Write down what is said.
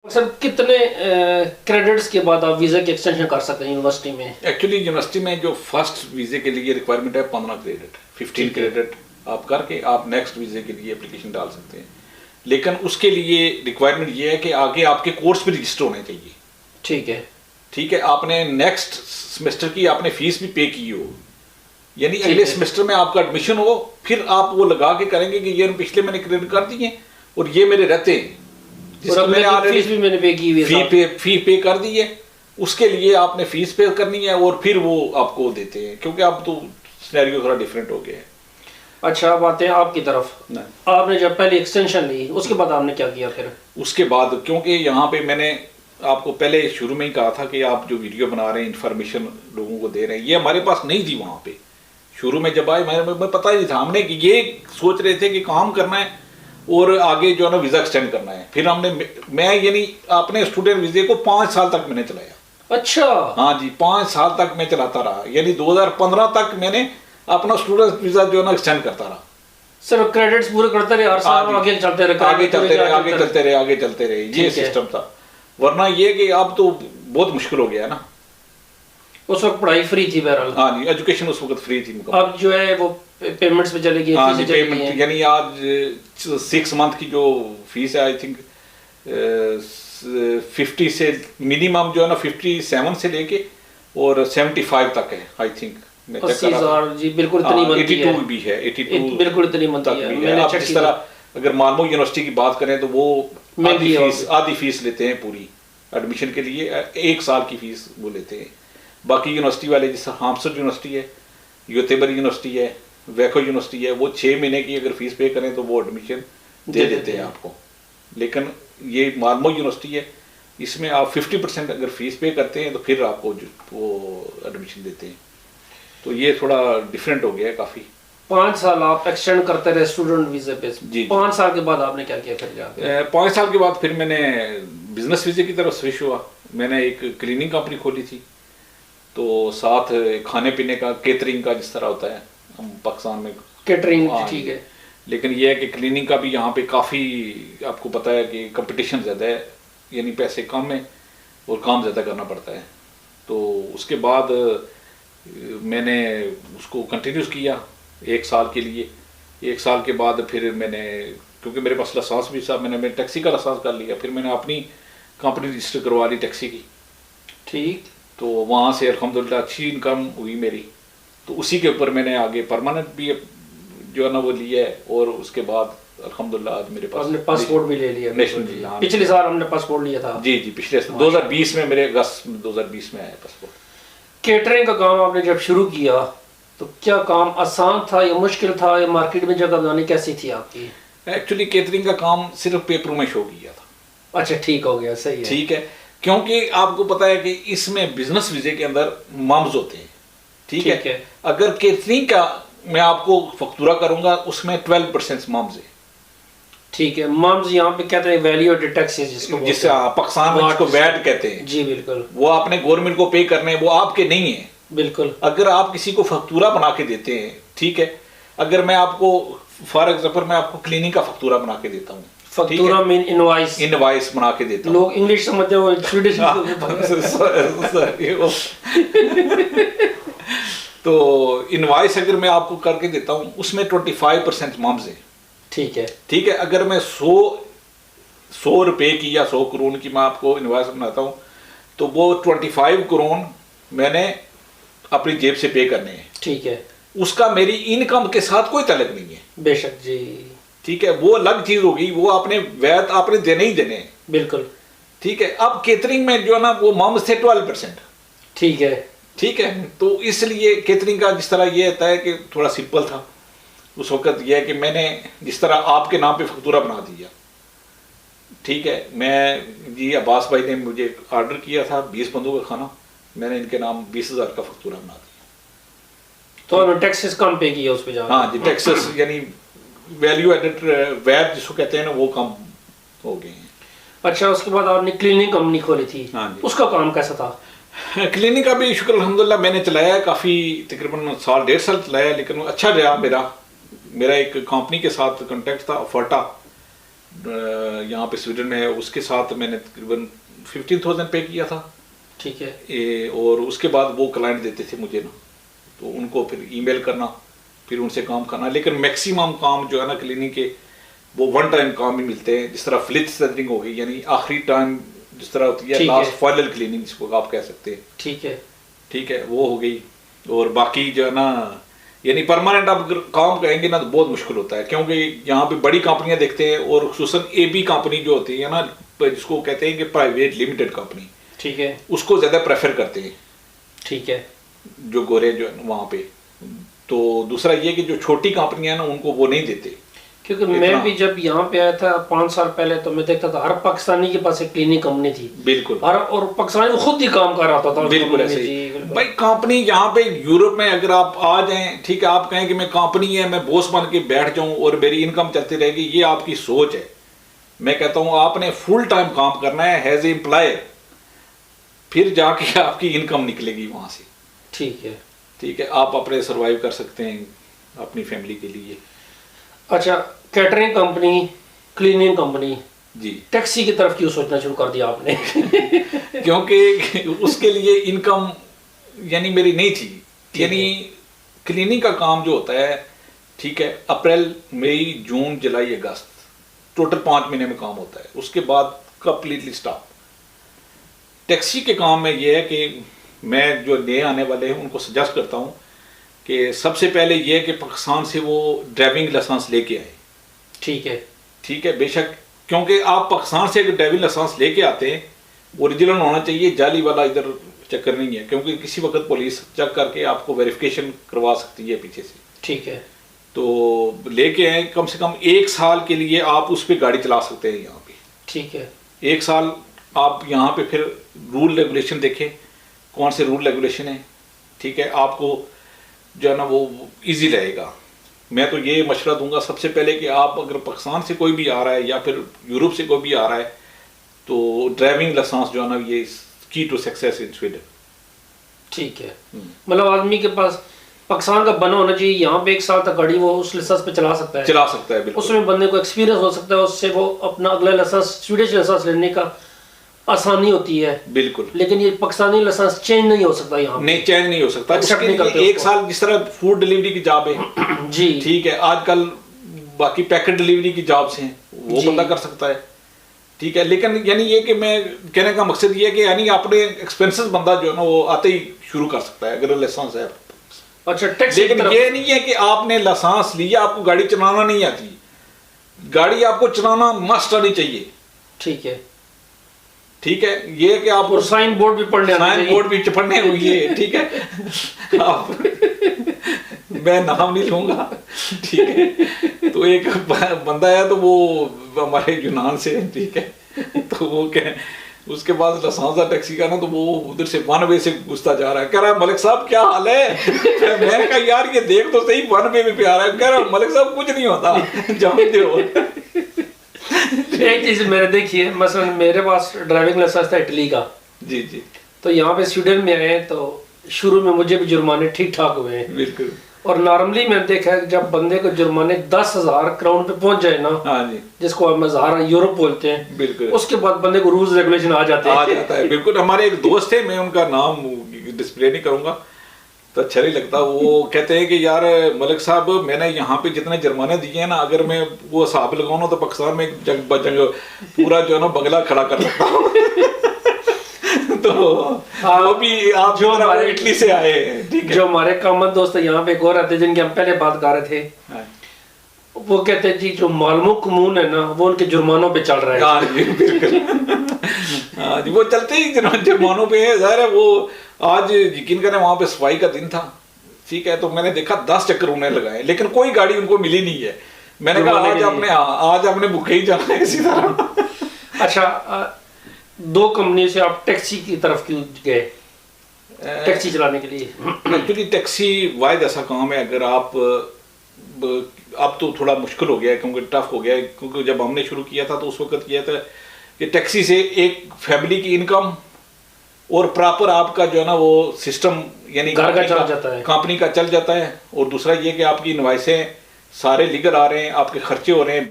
Sir कितने credits के बाद आप वीज़ा की एक्सटेंशन कर सकते हैं यूनिवर्सिटी में? एक्चुअली यूनिवर्सिटी में जो फर्स्ट वीज़े के लिए रिक्वायरमेंट है 15 क्रेडिट, 15 क्रेडिट आप करके आप नेक्स्ट वीज़े के लिए एप्लीकेशन डाल सकते हैं। लेकिन उसके लिए रिक्वायरमेंट ये है कि आगे आपके कोर्स पे रजिस्टर होने चाहिए। ठीक है, ठीक है, आपने नेक्स्ट सेमेस्टर की आपने फीस भी पे की हो, यानी अगले सेमेस्टर में आपका एडमिशन हो, फिर आप वो लगा के करेंगे कि ये पिछले मैंने क्रेडिट कर दिए और ये मेरे रहते हैं, फीस भी मैंने पे की हुई है, फी पे कर दी है, उसके लिए आपने फीस पे करनी है और फिर वो आपको देते हैं, क्योंकि अब तो सिनेरियो थोड़ा डिफरेंट हो गया है। अच्छा, अब आते हैं आपकी तरफ। आपने जब पहले एक्सटेंशन ली उसके बाद आपने क्या किया फिर? उसके बाद क्योंकि यहाँ पे मैंने आपको पहले शुरू में ही कहा था कि आप जो वीडियो बना रहे हैं इन्फॉर्मेशन लोगों को दे रहे हैं, ये हमारे पास नहीं थी वहाँ पे। शुरू में जब आए मैं पता ही नहीं था, हमने कि ये सोच रहे थे कि काम करना है और आगे जो है ना वीज़ा एक्सटेंड करना है। फिर मैं यानी अपने स्टूडेंट वीज़े को 5 साल तक मैंने चलाया। अच्छा, हाँ जी, 5 साल तक मैं चलाता रहा, यानी 2015 तक मैंने अपना स्टूडेंट वीज़ा जो है ना एक्सटेंड करता रहा। सर क्रेडिट्स पूरे करते रहे, हर साल आगे चलते रहे, आगे चलते रहे, ये सिस्टम था। वरना ये कि अब तो बहुत मुश्किल हो गया है ना। उस वक्त पढ़ाई फ्री थी बहरहाल। हाँ जी, एजुकेशन उस वक्त फ्री थी। अब जो है वो पेमेंट्स पे चले गई। हाँ जी, पेमेंट यानी आज 6 मंथ की जो फीस है आई थिंक 50 से मिनिमम जो है ना 57 से लेके और 75 तक है आई थिंक। 80,000 जी बिल्कुल इतनी बनती है। 82 भी है, 82 बिल्कुल इतनी बनती है। मैंने आप जिस तरह अगर मालमो यूनिवर्सिटी की बात करें तो वो आधी फीस लेते हैं पूरी एडमिशन के लिए, 1 साल की फीस वो लेते हैं। बाकी यूनिवर्सिटी वाले जैसे हाम्सर यूनिवर्सिटी है, योतेबर यूनिवर्सिटी है, वैको यूनिवर्सिटी है, वो 6 महीने की अगर फीस पे करें तो वो एडमिशन दे देते हैं आपको। लेकिन ये मालमो यूनिवर्सिटी है, इसमें आप 50% अगर फीस पे करते हैं तो फिर आपको वो एडमिशन देते हैं। तो ये थोड़ा डिफरेंट हो गया है काफ़ी। 5 साल आप एक्सटेंड करते रहे स्टूडेंट वीज़े पे जी। 5 साल के बाद आपने क्या किया फिर जाके? 5 साल के बाद फिर मैंने बिजनेस वीज़े की तरफ स्विच हुआ। मैंने एक क्लीनिंग कंपनी खोली थी, तो साथ खाने पीने का केटरिंग का जिस तरह होता है हम पाकिस्तान में केटरिंग, ठीक है। लेकिन ये है कि क्लीनिंग का भी यहाँ पे काफ़ी आपको पता है कि कंपटीशन ज़्यादा है, यानी पैसे कम है और काम ज़्यादा करना पड़ता है। तो उसके बाद मैंने उसको कंटिन्यूस किया 1 साल के लिए। 1 साल के बाद फिर मैंने, क्योंकि मेरे पास लाइसेंस भी था, मैंने टैक्सी का लाइसेंस कर लिया। फिर मैंने अपनी कंपनी रजिस्टर करवा ली टैक्सी की। ठीक, तो वहाँ से अल्हम्दुलिल्लाह अच्छी इनकम हुई मेरी। तो उसी के ऊपर मैंने आगे परमानेंट भी जो है ना वो लिया है, और उसके बाद अल्हम्दुलिल्लाह आज मेरे पास पासपोर्ट भी ले लिया। नेशनल, पिछले साल हमने पासपोर्ट लिया था। जी जी, पिछले 2020 में, मेरे अगस्त 2020 में आया पासपोर्ट। केटरिंग का काम आपने जब शुरू किया तो क्या काम आसान था या मुश्किल था, या मार्केट में जगह बनानी कैसी थी आपकी? एक्चुअली केटरिंग का काम सिर्फ पेपरों में शो किया था। अच्छा, ठीक हो गया, सही है। ठीक है, क्योंकि आपको पता है कि इसमें बिजनेस वीजे के अंदर माम्स होते हैं। ठीक है। अगर केटरिंग का मैं आपको फक्तूरा करूंगा उसमें 12% माम्स है। ठीक है, माम्स यहाँ पे कहते हैं वैल्यू एडेड टैक्सेस, जिससे पाकिस्तान में इसको वैट कहते हैं। जी बिल्कुल, वो आपने गवर्नमेंट को पे करने, वो आपके नहीं है। बिल्कुल। अगर आप किसी को फक्तूरा बना के देते हैं, ठीक है, अगर मैं आपको फॉर एग्जाम्पल मैं आपको क्लीनिंग का फक्तूरा बना के देता हूँ, फक्तूरा मीन इनवॉइस बना के देता हूँ। लोग इंग्लिश समझते हैं, वो स्वीडिश। तो इनवॉइस अगर मैं आपको करके देता हूँ उसमें 25% माम्स है। ठीक है, ठीक है। अगर मैं 100 रुपए की या 100 करोड़ की मैं आपको इनवॉइस बनाता हूँ तो वो 25 करोड़ मैंने अपनी जेब से पे करने हैं। ठीक है, उसका मेरी इनकम के साथ कोई तल्लुक नहीं है। बेशक जी। ठीक है, वो अलग चीज होगी, वो आपने वैट आपने देने ही देने। बिल्कुल। ठीक है। अब केटरिंग में जो है ना वो माम्स थे 12%। ठीक है, ठीक है। तो इसलिए केटरिंग का जिस तरह ये होता है कि थोड़ा सिंपल था उस वक्त, यह है कि मैंने जिस तरह आपके नाम पे फक्तूरा बना दिया। ठीक है, मैं जी अब्बास भाई ने मुझे ऑर्डर किया था 20 बंदों का खाना, मैंने इनके नाम 20,000 का फक्तूरा बना दिया। तो टैक्सेस कम पे किया उस पे जाकर? हाँ जी, टैक्सेस यानी वैल्यू एडेड वैट जिसको कहते हैं ना, वो कम हो गए हैं। अच्छा, उसके बाद आपने क्लीनिंग कंपनी खोली थी। हाँ जी। उसका काम कैसा था? क्लीनिक का भी शुक्र अल्हम्दुलिल्लाह मैंने चलाया है, काफ़ी तकरीबन 1.5 साल चलाया, लेकिन अच्छा रहा। मेरा एक कंपनी के साथ कॉन्टेक्ट था, फर्टा, यहाँ पे स्वीडन में है, उसके साथ मैंने तकरीबन 15,000 पे किया था। ठीक है। और उसके बाद वो क्लाइंट देते थे मुझे ना, तो उनको फिर ईमेल करना, फिर उनसे काम करना। लेकिन मैक्सिमम काम जो है ना क्लिनिक के वो वन टाइम काम ही मिलते हैं, जिस तरह फ्लिट सेंटरिंग हो गई, यानी आखिरी टाइम जिस तरह होती है, लास्ट फाइनल क्लीनिंग जिसको आप कह सकते हैं। ठीक है, वो हो गई। और बाकी जो है ना, यानी परमानेंट आप काम करेंगे ना तो बहुत मुश्किल होता है, क्योंकि यहाँ पे बड़ी कंपनियां देखते हैं, और खुसूसन AB कंपनी जो होती है ना, जिसको कहते हैं कि प्राइवेट लिमिटेड कंपनी, ठीक है, उसको ज़्यादा प्रेफर करते हैं। ठीक है, जो गोरे जो है वहाँ पे। तो दूसरा ये कि जो छोटी कंपनियां ना उनको वो नहीं देते। क्योंकि मैं भी जब यहाँ पे आया था 5 साल पहले, तो मैं देखता था हर पाकिस्तानी के पास एक क्लिनिक कंपनी थी। बिल्कुल। और पाकिस्तानी खुद ही काम कर रहा था। बिल्कुल ऐसे ही भाई। कंपनी यहाँ पे यूरोप में अगर आप आ जाएं, ठीक है, आप कहें कि मैं कंपनी है, मैं बॉस बन के बैठ जाऊं और मेरी इनकम चलती रहेगी, ये आपकी सोच है। मैं कहता हूँ आपने फुल टाइम काम करना है एज ए एम्प्लॉयर, फिर जाके आपकी इनकम निकलेगी वहां से। ठीक है, ठीक है, आप अपने सर्वाइव कर सकते हैं अपनी फैमिली के लिए। अच्छा, कैटरिंग कंपनी, क्लीनिंग कंपनी, जी, टैक्सी की तरफ क्यों सोचना शुरू कर दिया आपने? क्योंकि उसके लिए इनकम यानी मेरी नहीं थी। यानी क्लीनिंग का काम जो होता है, ठीक है, अप्रैल, मई, जून, जुलाई, अगस्त, टोटल 5 महीने में काम होता है, उसके बाद कंप्लीटली स्टॉप। टैक्सी के काम में ये है कि मैं जो नए आने वाले हैं उनको सजेस्ट करता हूँ कि सबसे पहले ये है कि पाकिस्तान से वो ड्राइविंग लाइसेंस लेके आए। ठीक है, ठीक है, बेशक, क्योंकि आप पाकिस्तान से अगर ड्राइविंग लाइसेंस लेके आते हैं, ओरिजिनल होना चाहिए, जाली वाला इधर चक्कर नहीं है, क्योंकि किसी वक्त पुलिस चेक करके आपको वेरिफिकेशन करवा सकती है पीछे से। ठीक है, तो लेके आए, कम से कम 1 साल के लिए आप उस पर गाड़ी चला सकते हैं यहाँ पे। ठीक है, 1 साल आप यहाँ पे फिर रूल रेगुलेशन देखें, कौन से रूल रेगुलेशन है। ठीक है, आपको जो है ना वो इजी रहेगा। मैं तो ये मशवरा दूंगा सबसे पहले कि आप अगर पाकिस्तान से कोई भी आ रहा है या फिर यूरोप से कोई भी आ रहा है, तो ड्राइविंग लाइसेंस जो है ना ये की टू सक्सेस इन स्वीडन। ठीक है, मतलब आदमी के पास पाकिस्तान का बना होना चाहिए, यहाँ पे 1 साल तक गाड़ी वो उस लाइसेंस पे चला सकता है। बिल्कुल। उसमें बंदे को एक्सपीरियंस हो सकता है, उससे वो अपना अगला लाइसेंस, स्वीडिश लाइसेंस लेने का आसानी होती है। बिल्कुल। लेकिन ये पाकिस्तानी लाइसेंस चेंज नहीं हो सकता यहाँ, नहीं चेंज नहीं हो सकता। उसके लिए 1 साल जिस तरह फूड डिलीवरी की जॉब है जी, ठीक है, आजकल बाकी पैकेट डिलीवरी की जॉब्स हैं, वो बंदा कर सकता है। ठीक है, लेकिन यानी ये कि मैं कहने का मकसद ये है कि यानी अपने एक्सपेंसेस बंदा जो है ना वो आते ही शुरू कर सकता है अगर लाइसेंस है। अच्छा, टैक्सी, लेकिन ये नहीं है कि आपने लाइसेंस लिया आपको गाड़ी चलाना नहीं आती। गाड़ी आपको चलाना मस्ट आनी चाहिए। ठीक है, ठीक है, ये कि आप और साइन बोर्ड भी पढ़ने आना चाहिए। साइन बोर्ड भी पढ़ने हुई है। ठीक है, आप मैं नाम नहीं लूंगा। ठीक है, तो एक बंदा है तो वो हमारे यूनान से, ठीक है, तो वो क्या उसके बाद लाइसेंस टैक्सी का ना, तो वो उधर से 1 वे से घुसता जा रहा है, कह रहा है मलिक साहब क्या हाल है। मैंने कहा यार ये देख तो सही 1 वे में पे आ रहा है। कह रहा है मलिक साहब कुछ नहीं होता, जानते हो। एक चीज मैंने देखी है, मसलन मेरे पास ड्राइविंग लाइसेंस था इटली का। जी जी। तो यहाँ पे स्वीडन में आए तो शुरू में मुझे भी जुर्माने ठीक ठाक हुए हैं। बिल्कुल। और नॉर्मली मैंने देखा है जब बंदे को जुर्माने 10,000 क्राउन पे पहुंच जाए ना, हाँ जी, जिसको हम हज़ार यूरो बोलते हैं, बिल्कुल, उसके बाद बंदे को रूल्स रेगुलेशन आ जाते हैं। बिल्कुल। हमारे एक दोस्त थे, मैं उनका नाम डिस्प्ले नहीं करूंगा तो अच्छा नहीं लगता, वो कहते हैं कि यार मलिक साहब मैंने यहाँ पे जितने जुर्माने दिए हैं ना, अगर मैं वो हिसाब लगाऊं ना तो पाकिस्तान में जंग पूरा जो है ना बंगला खड़ा कर सकता हूँ। तो वो भी आप जो हमारे इटली से आए हैं, ठीक है, जो हमारे कॉमन दोस्त यहाँ पे गौर रहते जिनकी हम पहले बात कर रहे थे, वो कहते हैं जी जो मालूम कमून है ना वो उनके जुर्मानों पे चल रहा है। हाँ जी, बिल्कुल। हाँ जी, वो चलते ही जुर्मानों पे है। ज़ाहिर है वो आज यकीन करें वहाँ पे सफाई का दिन था, ठीक है, तो मैंने देखा 10 चक्कर उन्हें लगाए, लेकिन कोई गाड़ी उनको मिली नहीं है। मैंने कहा आज आपने भूखे ही जाना है इसी तरह। अच्छा, 2 कंपनी से आप टैक्सी की तरफ क्यों गए, टैक्सी चलाने के लिए? एक्चुअली टैक्सी वायद ऐसा काम है, अगर आप अब तो थोड़ा मुश्किल हो गया है क्योंकि टफ हो गया है, क्योंकि जब हमने शुरू किया था तो उस वक्त किया था कि टैक्सी से एक फैमिली की इनकम और प्रॉपर आपका जो है ना वो सिस्टम यानी घर का चल जाता है, कंपनी का चल जाता है। और दूसरा ये कि आपकी इनवॉइसें सारे लीगल आ रहे हैं, आपके खर्चे हो रहे हैं।